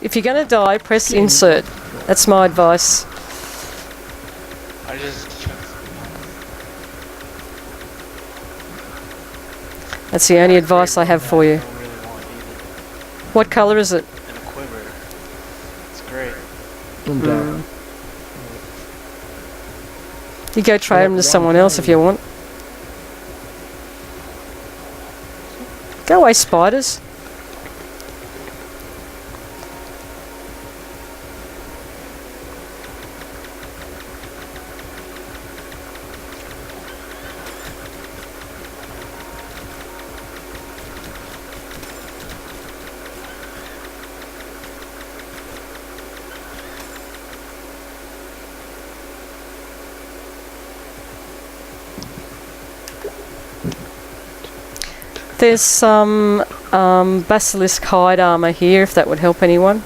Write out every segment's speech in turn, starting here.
if you're going to die, press insert. That's my advice. I just... That's the only advice I have for you. I don't really want either. What colour is it? And a quiver. It's great. You go trade them to someone else if you want. Go away, spiders. There's some basilisk hide armour here, if that would help anyone.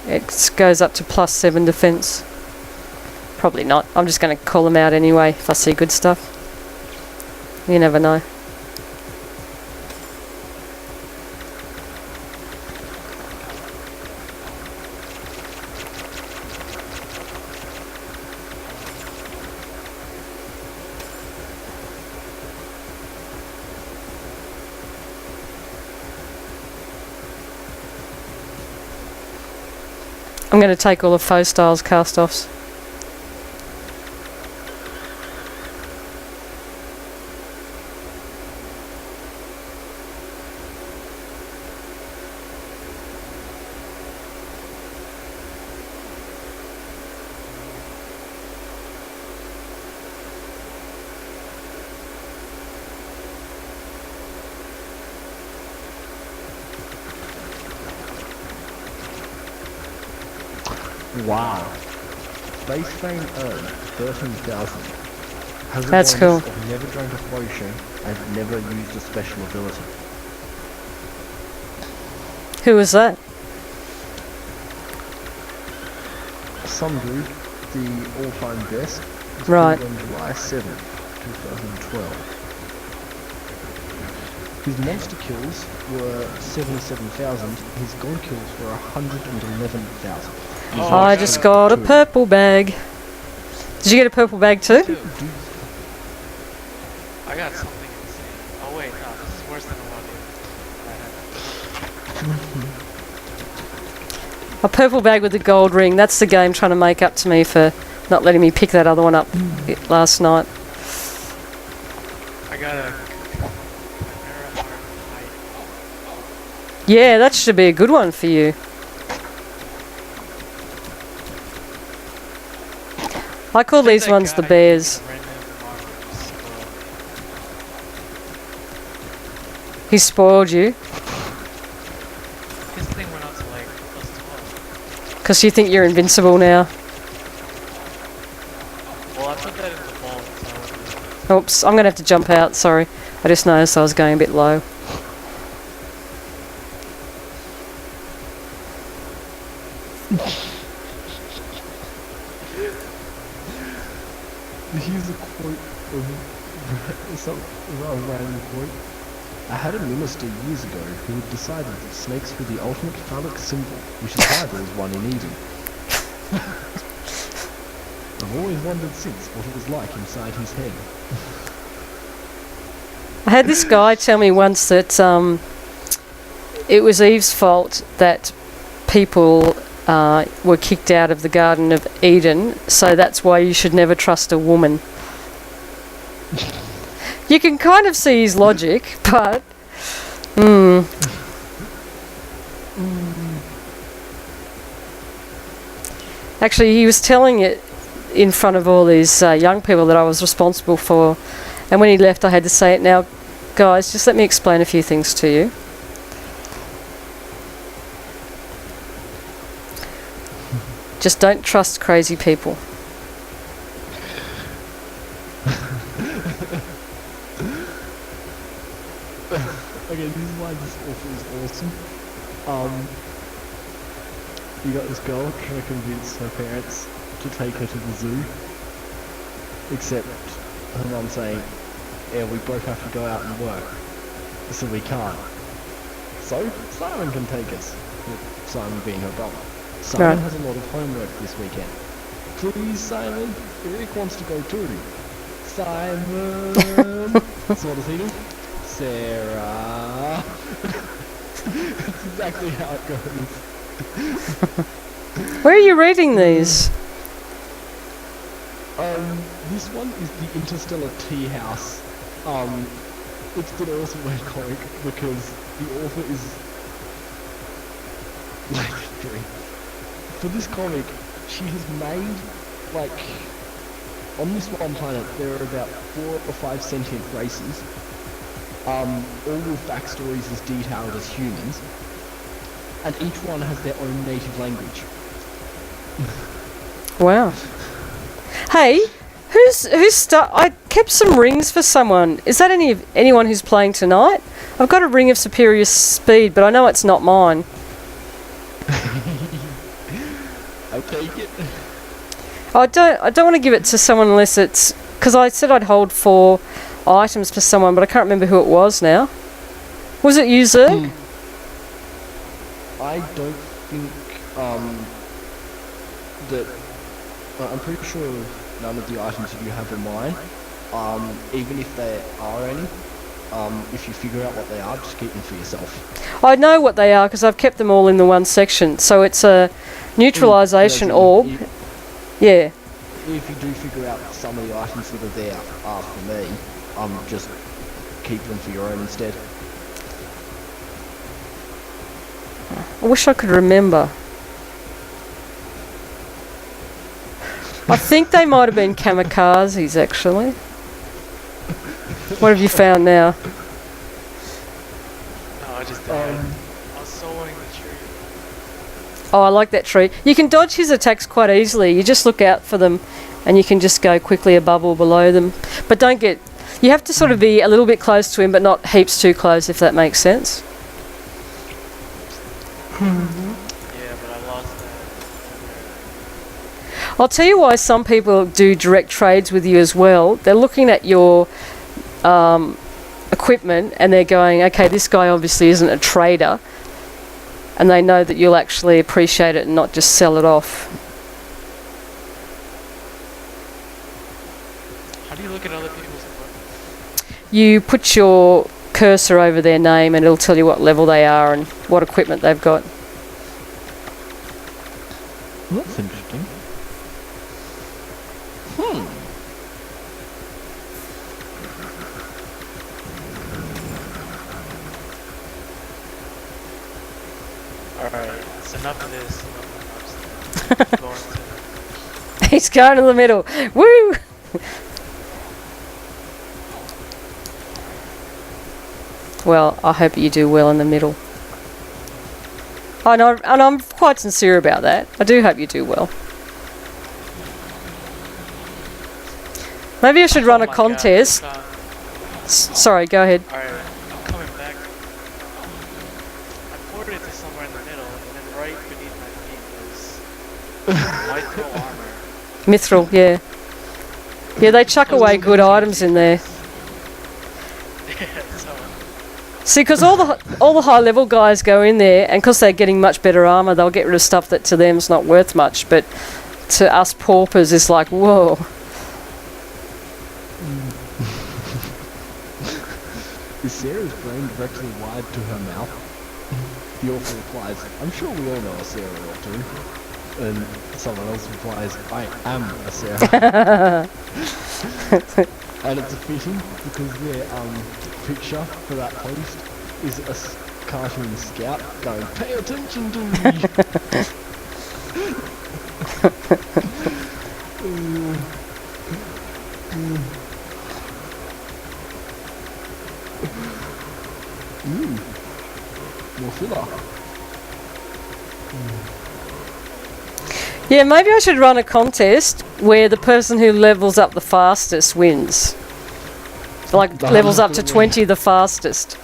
It goes up to +7 defence. Probably not. I'm just going to call them out anyway if I see good stuff. You never know. I'm going to take all of Faux Styles cast-offs. Wow. Base fame earned 13,000. Has That's cool. I've never drank a potion and never used a special ability. Who was that? Some dude, the all-time best, was Right. killed on July 7th, 2012. His monster kills were 77,000, his gold kills were 111,000. Oh, I just got a purple bag. Did you get a purple bag too? Dude. I got something insane. Oh wait, no, this is worse than the one A purple bag with a gold ring. That's the game trying to make up to me for not letting me pick that other one up last night. I got a Chimera Heart Knight. Yeah, that should be a good one for you. I call these ones the bears. He spoiled you His thing went up to like +12. because you think you're invincible now. Well, I put that in the vault, so Oops, I'm going to have to jump out, sorry. I just noticed I was going a bit low. Here's a quote of some rather random quote. I had a minister years ago who had decided that snakes were the ultimate phallic symbol, which is why there was one in Eden. I've always wondered since what it was like inside his head. I had this guy tell me once that it was Eve's fault that people were kicked out of the Garden of Eden, so that's why you should never trust a woman. You can kind of see his logic, but... Actually, he was telling it in front of all these young people that I was responsible for, and when he left I had to say it. Now, guys, just let me explain a few things to you. Just don't trust crazy people. Okay, this is why this author is awesome. You got this girl trying to convince her parents to take her to the zoo. Except her mum saying, yeah, we both have to go out and work, so we can't. So, Simon can take us. with Simon being her brother. Simon Right. has a lot of homework this weekend. Please, Simon, Eric wants to go too. Simon! So what does he do? Sarah! That's exactly how it goes. Where are you reading these? This one is the Interstellar Tea House. It's an awesome webcomic because the author is legendary. For this comic, she has made, like, on this one planet there are about 4 or 5 sentient races, all with backstories as detailed as humans, and each one has their own native language. Wow. Hey, I kept some rings for someone. Is that anyone who's playing tonight? I've got a ring of superior speed, but I know it's not mine. I'll take it. I don't want to give it to someone unless it's because I said I'd hold 4 items for someone, but I can't remember who it was now. Was it you, Zerg? I don't think that I'm pretty sure none of the items that you have are mine. Even if there are any, if you figure out what they are, just keep them for yourself. I know what they are because I've kept them all in the one section. So it's a neutralization orb. Yeah. If you do figure out some of the items that are there are for me, just keep them for your own instead. I wish I could remember. I think they might have been kamikazes, actually. What have you found now? No, I just died. I was soloing the tree. Oh, I like that tree. You can dodge his attacks quite easily. You just look out for them and you can just go quickly above or below them. But don't get... You have to sort of be a little bit close to him, but not heaps too close, if that makes sense. Yeah, but I lost that. I'll tell you why some people do direct trades with you as well. They're looking at your equipment and they're going, okay, this guy obviously isn't a trader, and they know that you'll actually appreciate it and not just sell it off. How do you look at other people's equipment? You put your cursor over their name and it'll tell you what level they are and what equipment they've got. Well, that's interesting. Alright, it's enough of this. Enough of going to... He's going to the middle. Woo! Well, I hope you do well in the middle. And I'm quite sincere about that. I do hope you do well. Maybe I should run a contest. Sorry, go ahead. Alright, I'm coming back. I ported it to somewhere in the middle, and then right beneath my feet was Mithril armor. Mithril, yeah. Yeah, they chuck away good items in there. Yeah, so... See, because all the high level guys go in there, and because they're getting much better armor, they'll get rid of stuff that to them is not worth much. But to us paupers, it's like, whoa. Is Sarah's brain directly wired to her mouth? The author replies, I'm sure we all know a Sarah or two. And someone else replies, I am a Sarah. And it's a fitting because their picture for that post is a cartoon scout going, pay attention to me! More filler. Yeah, maybe I should run a contest where the person who levels up the fastest wins. Like, levels up to 20 the fastest.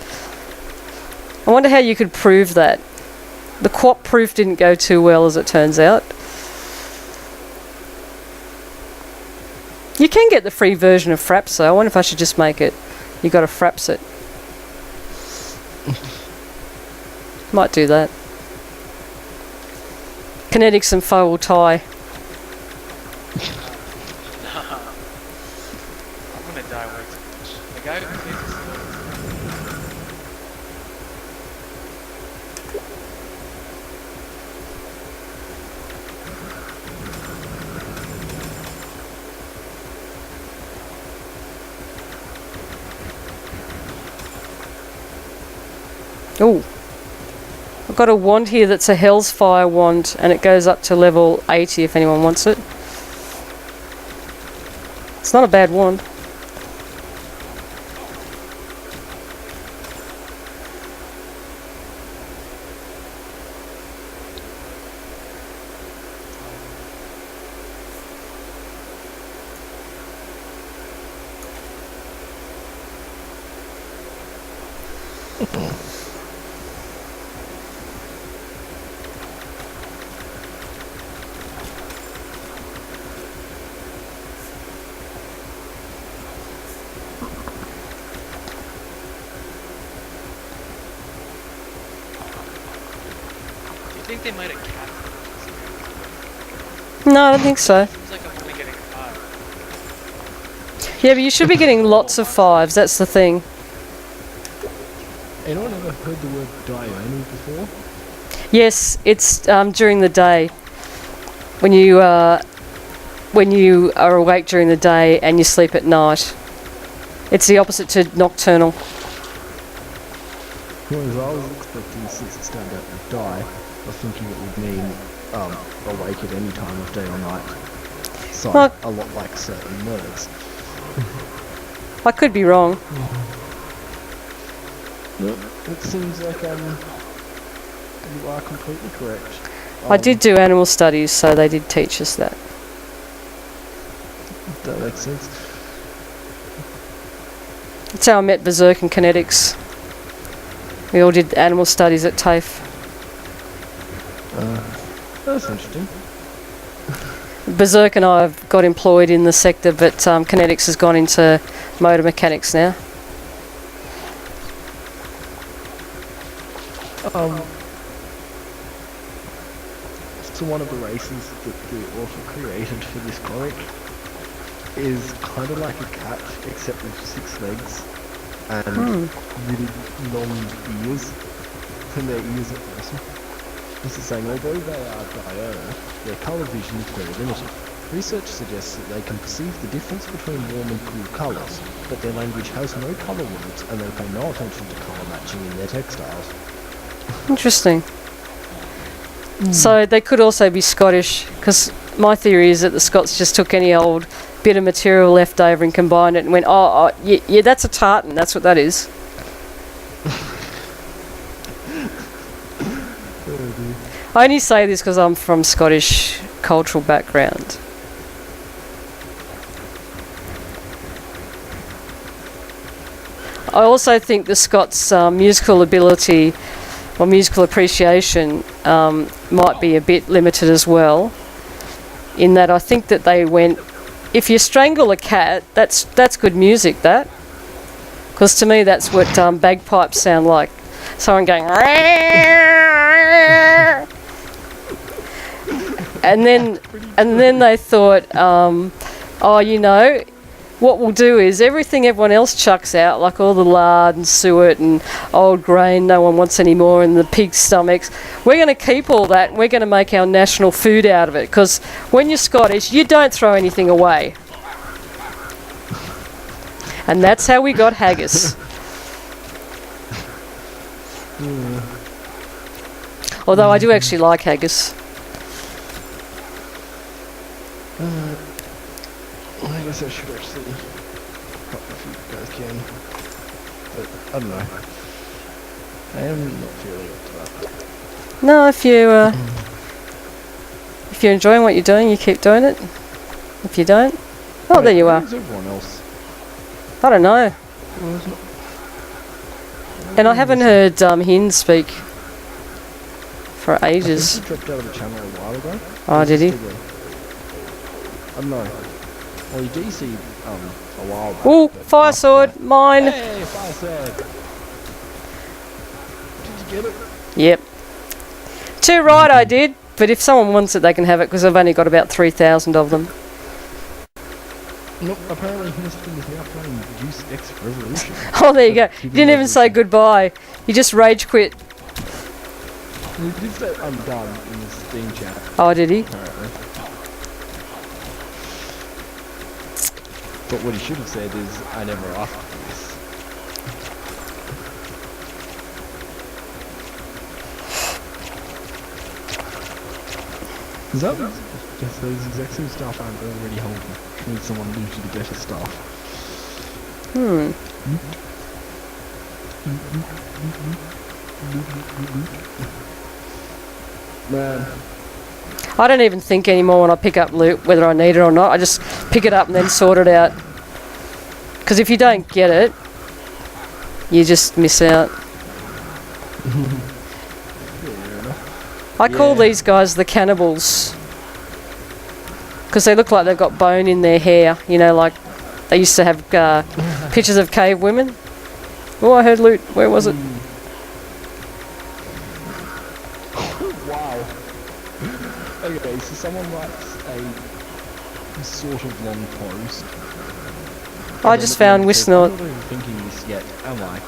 I wonder how you could prove that. The QWOP proof didn't go too well, as it turns out. You can get the free version of Fraps, though. I wonder if I should just make it. You got to Fraps it. Might do that. Kinetics and foe will tie. I'm gonna die way too much. The guy who thinks Oh, I've got a wand here that's a Hell's Fire wand, and it goes up to level 80 if anyone wants it. It's not a bad wand. do you think they might have capped No, I don't think so. it? Seems like I'm only getting 5. Yeah, but you should be getting lots of 5s, that's the thing. Anyone ever heard the word diurnal before? Yes, it's during the day. When you are awake during the day and you sleep at night. It's the opposite to nocturnal. Whereas I was expecting, since it's turned out to die, I was thinking it would mean awake at any time of day or night. So, Well- a lot like certain words. I could be wrong. No, it seems like you are completely correct. I did do animal studies, so they did teach us that. That makes sense. That's how I met Berserk and Kinetics. We all did animal studies at TAFE. That's interesting. Berserk and I have got employed in the sector, but Kinetics has gone into motor mechanics now. So one of the races that the author created for this comic is kind of like a cat, except with 6 legs and really long ears, and their ears are awesome. This is saying, although they are diurnal, their colour vision is very limited. Research suggests that they can perceive the difference between warm and cool colours, but their language has no colour words and they pay no attention to colour matching in their textiles. Interesting. So they could also be Scottish, because my theory is that the Scots just took any old bit of material left over and combined it and went, oh yeah, that's a tartan, that's what that is. I only say this because I'm from Scottish cultural background. I also think the Scots' musical ability or musical appreciation might be a bit limited as well, in that I think that they went, if you strangle a cat, that's good music, that. Because to me that's what bagpipes sound like. Someone going and then they thought, oh, you know, what we'll do is everything everyone else chucks out, like all the lard and suet and old grain no one wants anymore, and the pig stomachs, we're going to keep all that and we're going to make our national food out of it, because when you're Scottish you don't throw anything away. And that's how we got haggis. Although I do actually like haggis. I guess I should actually pop if you guys can. But I don't know. I am not feeling up to that. No, if you're enjoying what you're doing, you keep doing it. If you don't, oh, there you are. Where's everyone else? I don't know. Well, it's not- And I haven't heard Hin speak for ages. He dropped out of the channel a while ago. Oh, did he? I don't know. Well, he DC'd a while back. Ooh, but fire after sword, that- mine. Hey, fire sword! Did you get it? Yep. 2 right, I did. but if someone wants it, they can have it because I've only got about 3,000 of them. Nope, apparently Hinston is now playing Juice X Revolution. Oh, there you go. You didn't even say goodbye. You just rage quit. He did say I'm done in the Steam chat, Oh, did he? apparently. But what he should have said is, I never asked for this. Is that just those exact same stuff I'm already holding? Which means someone looted the better stuff. Man, I don't even think anymore when I pick up loot whether I need it or not. I just pick it up and then sort it out. Because if you don't get it, you just miss out. I call Yeah. these guys the cannibals. Because they look like they've got bone in their hair. You know, like they used to have pictures of cave women. Oh, I heard loot. Where was it? wow. Okay, so someone writes a sort of long post. I just found Wisnot. I'm not even thinking this yet, am I?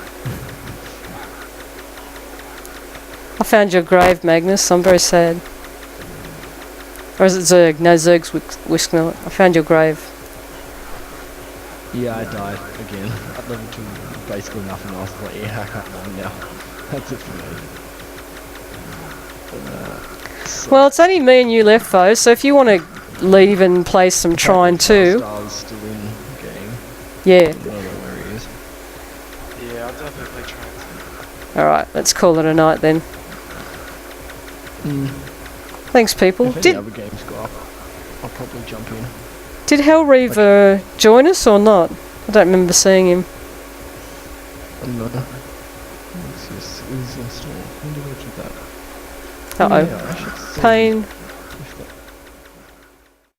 I found your grave, Magnus. I'm very sad. Or is it Zerg? No, Zerg's Wisnot. I found your grave. Yeah, I died again. At level 2, basically nothing else. Like, yeah, I can't run now. That's it for me. Well, it's only me and you left, though. So if you want to leave and play some Trine too, Star's still in game. yeah. I don't know where he is. Yeah, I'll definitely play Trine. All right, let's call it a night then. Thanks, people. If any Did other games go up, I'll probably jump in. did Hellreaver join us or not? I don't remember seeing him. I don't know. What's this? Is installed. When did I do that? Uh oh. Yeah, I should see. Pain.